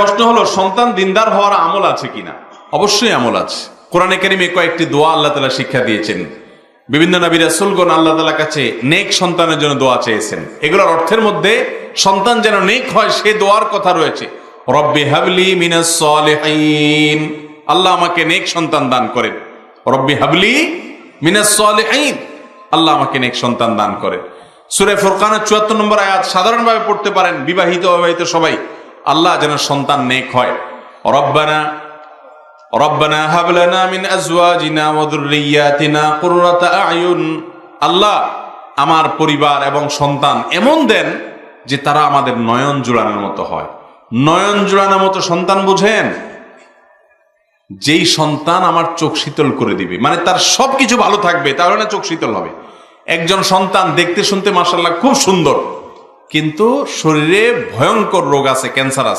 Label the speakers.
Speaker 1: প্রশ্ন হলো, সন্তান দিনদার হওয়ার আমল আছে কিনা? অবশ্যই আমল আছে। কোরআনে কারিমে কয়েকটি দোয়া আল্লাহ তাআলা শিক্ষা দিয়েছেন। বিভিন্ন নবী রাসূলগণ আল্লাহ তাআলার কাছে নেক সন্তানের জন্য দোয়া চেয়েছেন। এগুলোর অর্থের মধ্যে সন্তান যেন নেক হয় সে দোয়ার কথা রয়েছে। রব্বি হাবলি মিনাস সালিহিন, আল্লাহ আমাকে নেক সন্তান দান করেন। রব্বি হাবলি মিনাস সালিহিন, আল্লাহ আমাকে নেক সন্তান দান করেন। সূরা ফুরকানের ৭৪ নম্বর আয়াত সাধারণভাবে পড়তে পারেন, বিবাহিত অবিবাহিত সবাই। আল্লাহ যেন সন্তান নেক হয়। রব্বানা হাব লানা মিন আজওয়াজিনা ওয়া যুররিয়াতিনা কুররাতা আ'য়ুন, আল্লাহ আমার পরিবার এবং সন্তান এমন দেন যে তারা আমাদের নয়ন জোড়ানোর মতো হয়। নয়ন জোড়ানোর মতো সন্তান বুঝেন? যেই সন্তান আমার চোখ শীতল করে দিবে, মানে তার সবকিছু ভালো থাকবে, তাহলে না চোখ শীতল হবে। একজন সন্তান দেখতে শুনতে মাশাআল্লাহ খুব সুন্দর, কিন্তু শরীরে ভয়ঙ্কর রোগ আছে, ক্যান্সার আছে।